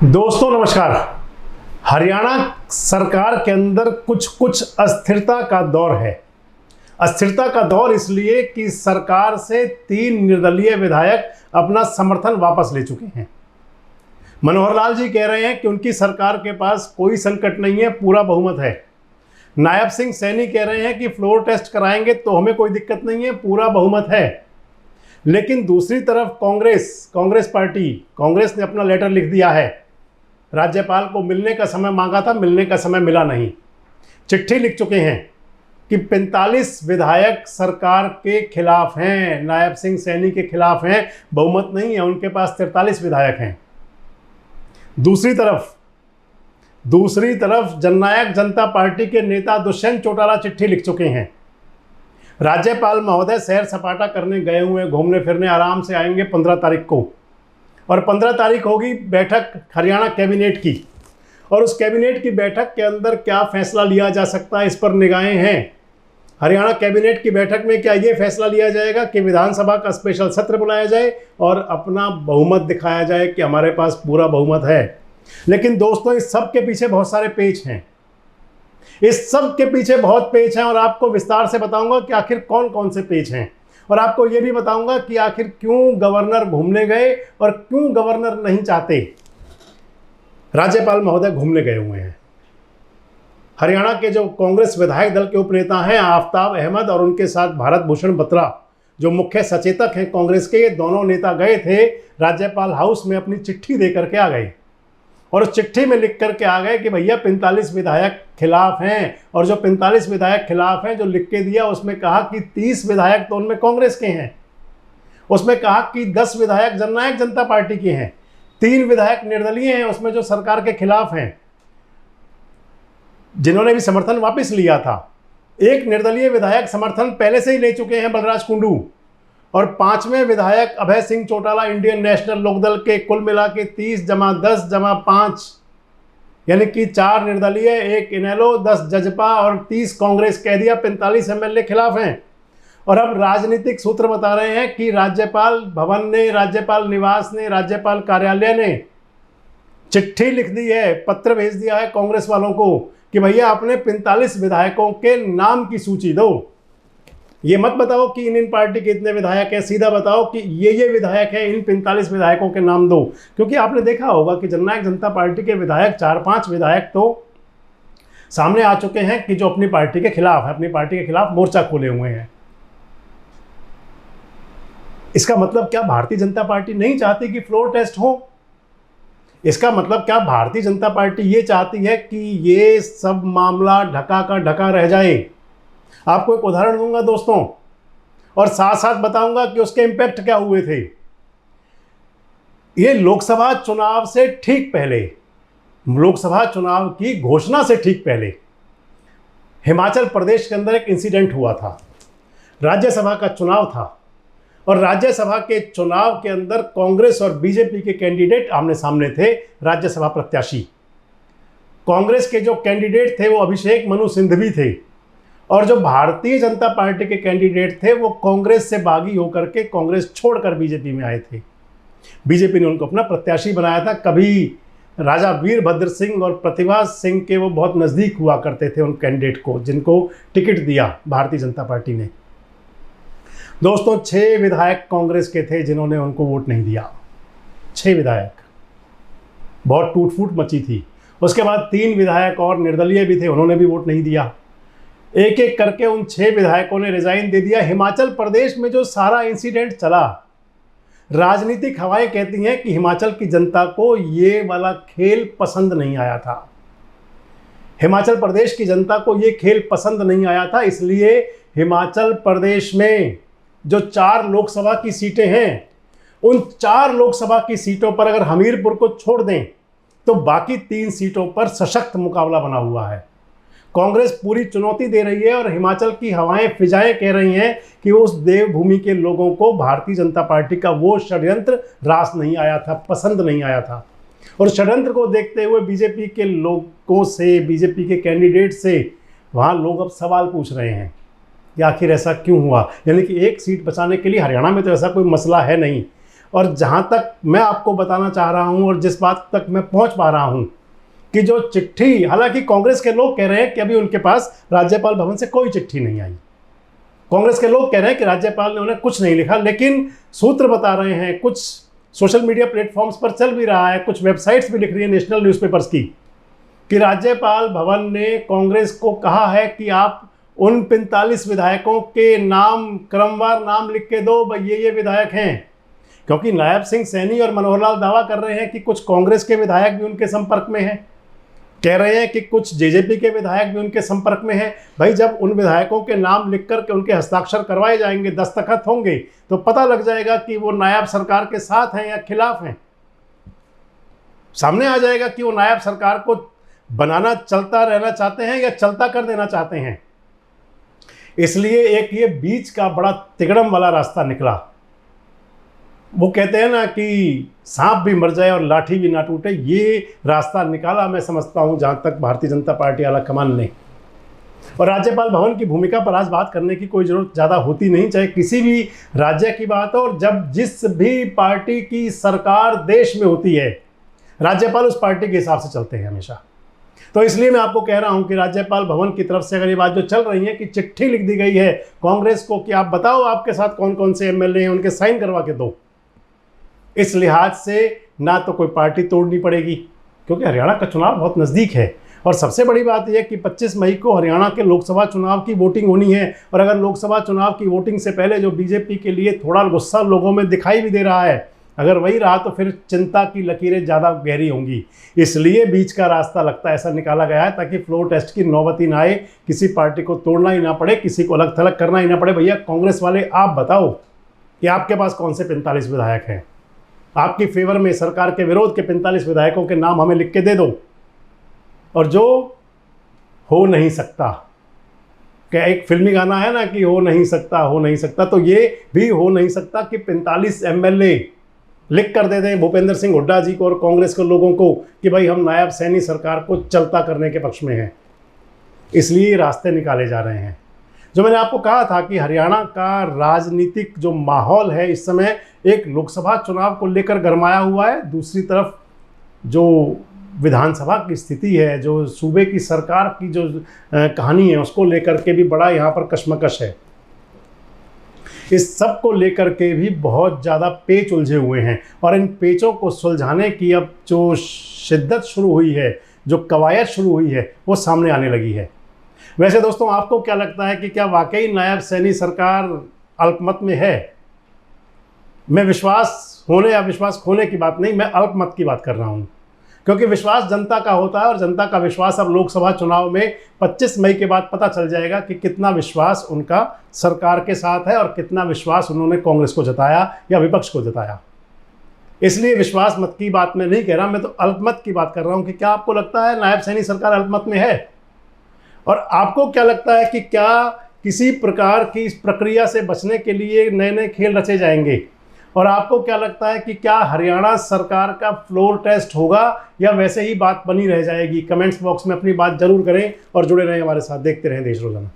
दोस्तों नमस्कार। हरियाणा सरकार के अंदर कुछ अस्थिरता का दौर है। अस्थिरता का दौर इसलिए कि सरकार से 3 निर्दलीय विधायक अपना समर्थन वापस ले चुके हैं। मनोहर लाल जी कह रहे हैं कि उनकी सरकार के पास कोई संकट नहीं है, पूरा बहुमत है। नायब सिंह सैनी कह रहे हैं कि फ्लोर टेस्ट कराएंगे तो हमें कोई दिक्कत नहीं है, पूरा बहुमत है। लेकिन दूसरी तरफ कांग्रेस ने अपना लेटर लिख दिया है। राज्यपाल को मिलने का समय मांगा था, मिलने का समय मिला नहीं। चिट्ठी लिख चुके हैं कि 45 विधायक सरकार के खिलाफ हैं, नायब सिंह सैनी के खिलाफ हैं, बहुमत नहीं है, उनके पास 43 विधायक हैं। दूसरी तरफ जननायक जनता पार्टी के नेता दुष्यंत चौटाला चिट्ठी लिख चुके हैं। राज्यपाल महोदय सैर सपाटा करने गए हुए, घूमने फिरने आराम से आएंगे 15 तारीख को, और 15 तारीख होगी बैठक हरियाणा कैबिनेट की, और उस कैबिनेट की बैठक के अंदर क्या फैसला लिया जा सकता है, इस पर निगाहें हैं। हरियाणा कैबिनेट की बैठक में क्या ये फैसला लिया जाएगा कि विधानसभा का स्पेशल सत्र बुलाया जाए और अपना बहुमत दिखाया जाए कि हमारे पास पूरा बहुमत है। लेकिन दोस्तों, इस सब के पीछे बहुत सारे पेच हैं। इस सब के पीछे बहुत पेच हैं और आपको विस्तार से बताऊंगा कि आखिर कौन कौन से पेच हैं, और आपको यह भी बताऊंगा कि आखिर क्यों गवर्नर घूमने गए और क्यों गवर्नर नहीं चाहते। राज्यपाल महोदय घूमने गए हुए हैं। हरियाणा के जो कांग्रेस विधायक दल के उपनेता हैं आफ्ताब अहमद और उनके साथ भारत भूषण बत्रा, जो मुख्य सचेतक हैं कांग्रेस के, ये दोनों नेता गए थे राज्यपाल हाउस में, अपनी चिट्ठी दे करके आ गए। और उस चिट्ठी में लिख करके आ गए कि भैया 45 विधायक खिलाफ हैं, और जो 45 विधायक खिलाफ हैं जो लिख के दिया, उसमें कहा कि 30 विधायक तो उनमें कांग्रेस के हैं, उसमें कहा कि 10 विधायक जननायक जनता पार्टी के हैं, 3 विधायक निर्दलीय हैं उसमें जो सरकार के खिलाफ हैं, जिन्होंने भी समर्थन वापस लिया था। एक निर्दलीय विधायक समर्थन पहले से ही ले चुके हैं, बलराज कुंडू, और 5वें विधायक अभय सिंह चौटाला इंडियन नेशनल लोकदल के। कुल मिला के 30 + 10 + 5 यानी कि 4 निर्दलीय, 1 इनेलो, 10 जजपा और 30 कांग्रेस, कह दिया 45 एमएलए खिलाफ हैं। और अब राजनीतिक सूत्र बता रहे हैं कि राज्यपाल भवन ने, राज्यपाल निवास ने, राज्यपाल कार्यालय ने चिट्ठी लिख दी है, पत्र भेज दिया है कांग्रेस वालों को कि भैया अपने 45 विधायकों के नाम की सूची दो। ये मत बताओ कि इन पार्टी के इतने विधायक हैं, सीधा बताओ कि ये विधायक हैं, इन 45 विधायकों के नाम दो। क्योंकि आपने देखा होगा कि जननायक जनता पार्टी के विधायक, 4-5 विधायक तो सामने आ चुके हैं कि जो अपनी पार्टी के खिलाफ है, अपनी पार्टी के खिलाफ मोर्चा खोले हुए हैं। इसका मतलब क्या भारतीय जनता पार्टी नहीं चाहती कि फ्लोर टेस्ट हो? इसका मतलब क्या भारतीय जनता पार्टी ये चाहती है कि ये सब मामला ढका का ढका रह जाए? आपको एक उदाहरण दूंगा दोस्तों, और साथ साथ बताऊंगा कि उसके इंपैक्ट क्या हुए थे। ये लोकसभा चुनाव से ठीक पहले, लोकसभा चुनाव की घोषणा से ठीक पहले हिमाचल प्रदेश के अंदर एक इंसिडेंट हुआ था। राज्यसभा का चुनाव था, और राज्यसभा के चुनाव के अंदर कांग्रेस और बीजेपी के कैंडिडेट आमने सामने थे। राज्यसभा प्रत्याशी कांग्रेस के जो कैंडिडेट थे वो अभिषेक मनु सिंघवी थे, और जो भारतीय जनता पार्टी के कैंडिडेट थे वो कांग्रेस से बागी होकर के कांग्रेस छोड़कर बीजेपी में आए थे। बीजेपी ने उनको अपना प्रत्याशी बनाया था। कभी राजा वीरभद्र सिंह और प्रतिभा सिंह के वो बहुत नज़दीक हुआ करते थे उन कैंडिडेट को, जिनको टिकट दिया भारतीय जनता पार्टी ने। दोस्तों, 6 विधायक कांग्रेस के थे जिन्होंने उनको वोट नहीं दिया। 6 विधायक, बहुत टूट फूट मची थी। उसके बाद 3 विधायक और निर्दलीय भी थे, उन्होंने भी वोट नहीं दिया। एक एक करके उन 6 विधायकों ने रिजाइन दे दिया। हिमाचल प्रदेश में जो सारा इंसिडेंट चला, राजनीतिक हवाएं कहती हैं कि हिमाचल की जनता को ये वाला खेल पसंद नहीं आया था। हिमाचल प्रदेश की जनता को ये खेल पसंद नहीं आया था, इसलिए हिमाचल प्रदेश में जो 4 लोकसभा की सीटें हैं, उन 4 लोकसभा की सीटों पर अगर हमीरपुर को छोड़ दें तो बाकी 3 सीटों पर सशक्त मुकाबला बना हुआ है। कांग्रेस पूरी चुनौती दे रही है, और हिमाचल की हवाएं फिजाएं कह रही हैं कि उस देवभूमि के लोगों को भारतीय जनता पार्टी का वो षड्यंत्र रास नहीं आया था, पसंद नहीं आया था। और षड्यंत्र को देखते हुए बीजेपी के लोगों से, बीजेपी के कैंडिडेट से वहाँ लोग अब सवाल पूछ रहे हैं कि आखिर ऐसा क्यों हुआ। यानी कि एक सीट बचाने के लिए हरियाणा में तो ऐसा कोई मसला है नहीं, और जहाँ तक मैं आपको बताना चाह रहा हूँ और जिस बात तक मैं पहुँच पा रहा हूँ कि जो चिट्ठी, हालांकि कांग्रेस के लोग कह रहे हैं कि अभी उनके पास राज्यपाल भवन से कोई चिट्ठी नहीं आई, कांग्रेस के लोग कह रहे हैं कि राज्यपाल ने उन्हें कुछ नहीं लिखा, लेकिन सूत्र बता रहे हैं, कुछ सोशल मीडिया प्लेटफॉर्म्स पर चल भी रहा है, कुछ वेबसाइट्स भी लिख रही है नेशनल न्यूज़पेपर्स की, कि राज्यपाल भवन ने कांग्रेस को कहा है कि आप उन 45 विधायकों के नाम क्रमवार नाम लिख के दो, भाई ये विधायक हैं। क्योंकि नायब सिंह सैनी और मनोहर लाल दावा कर रहे हैं कि कुछ कांग्रेस के विधायक भी उनके संपर्क में हैं, कह रहे हैं कि कुछ जेजेपी के विधायक भी उनके संपर्क में हैं। भाई जब उन विधायकों के नाम लिख कर के उनके हस्ताक्षर करवाए जाएंगे, दस्तखत होंगे, तो पता लग जाएगा कि वो नायब सरकार के साथ हैं या खिलाफ हैं। सामने आ जाएगा कि वो नायब सरकार को बनाना, चलता रहना चाहते हैं या चलता कर देना चाहते हैं। इसलिए एक ये बीच का बड़ा तिगड़म वाला रास्ता निकला। वो कहते हैं ना कि सांप भी मर जाए और लाठी भी ना टूटे, ये रास्ता निकाला मैं समझता हूँ जहाँ तक भारतीय जनता पार्टी आला कमान ने। और राज्यपाल भवन की भूमिका पर आज बात करने की कोई ज़रूरत ज़्यादा होती नहीं, चाहे किसी भी राज्य की बात हो, और जब जिस भी पार्टी की सरकार देश में होती है, राज्यपाल उस पार्टी के हिसाब से चलते हैं हमेशा। तो इसलिए मैं आपको कह रहा हूं कि राज्यपाल भवन की तरफ से अगर ये बात जो चल रही है कि चिट्ठी लिख दी गई है कांग्रेस को कि आप बताओ आपके साथ कौन कौन से एमएलए हैं, उनके साइन करवा के दो, इस लिहाज से ना तो कोई पार्टी तोड़नी पड़ेगी, क्योंकि हरियाणा का चुनाव बहुत नज़दीक है। और सबसे बड़ी बात यह कि 25 मई को हरियाणा के लोकसभा चुनाव की वोटिंग होनी है, और अगर लोकसभा चुनाव की वोटिंग से पहले जो बीजेपी के लिए थोड़ा गुस्सा लोगों में दिखाई भी दे रहा है, अगर वही रहा तो फिर चिंता की लकीरें ज़्यादा गहरी होंगी। इसलिए बीच का रास्ता लगता है ऐसा निकाला गया है, ताकि फ्लोर टेस्ट की नौबत ही ना आए, किसी पार्टी को तोड़ना ही ना पड़े, किसी को अलग थलग करना ही ना पड़े। भैया कांग्रेस वाले आप बताओ कि आपके पास कौन से 45 विधायक हैं, आपकी फेवर में सरकार के विरोध के 45 विधायकों के नाम हमें लिख के दे दो। और जो हो नहीं सकता, क्या एक फिल्मी गाना है ना कि हो नहीं सकता, तो ये भी हो नहीं सकता कि 45 एमएलए लिख कर दे दें भूपेंद्र सिंह हुड्डा जी को और कांग्रेस के लोगों को कि भाई हम नायब सैनी सरकार को चलता करने के पक्ष में हैं। इसलिए रास्ते निकाले जा रहे हैं। जो मैंने आपको कहा था कि हरियाणा का राजनीतिक जो माहौल है इस समय एक लोकसभा चुनाव को लेकर गरमाया हुआ है, दूसरी तरफ जो विधानसभा की स्थिति है, जो सूबे की सरकार की जो कहानी है, उसको लेकर के भी बड़ा यहाँ पर कशमकश है। इस सब को लेकर के भी बहुत ज़्यादा पेच उलझे हुए हैं, और इन पेचों को सुलझाने की अब जो शिद्दत शुरू हुई है, जो कवायद शुरू हुई है, वो सामने आने लगी है। वैसे दोस्तों आपको क्या लगता है कि क्या वाकई नायब सैनी सरकार अल्पमत में है? मैं विश्वास होने या विश्वास खोने की बात नहीं, मैं अल्पमत की बात कर रहा हूँ, क्योंकि विश्वास जनता का होता है, और जनता का विश्वास अब लोकसभा चुनाव में 25 मई के बाद पता चल जाएगा कि कितना विश्वास उनका सरकार के साथ है और कितना विश्वास उन्होंने कांग्रेस को जताया या विपक्ष को जताया। इसलिए विश्वास मत की बात मैं नहीं कह रहा, मैं तो अल्पमत की बात कर रहा हूँ कि क्या आपको लगता है नायब सैनी सरकार अल्पमत में है? और आपको क्या लगता है कि क्या किसी प्रकार की इस प्रक्रिया से बचने के लिए नए नए खेल रचे जाएंगे? और आपको क्या लगता है कि क्या हरियाणा सरकार का फ्लोर टेस्ट होगा या वैसे ही बात बनी रह जाएगी? कमेंट्स बॉक्स में अपनी बात जरूर करें और जुड़े रहें हमारे साथ। देखते रहें देश रोजाना।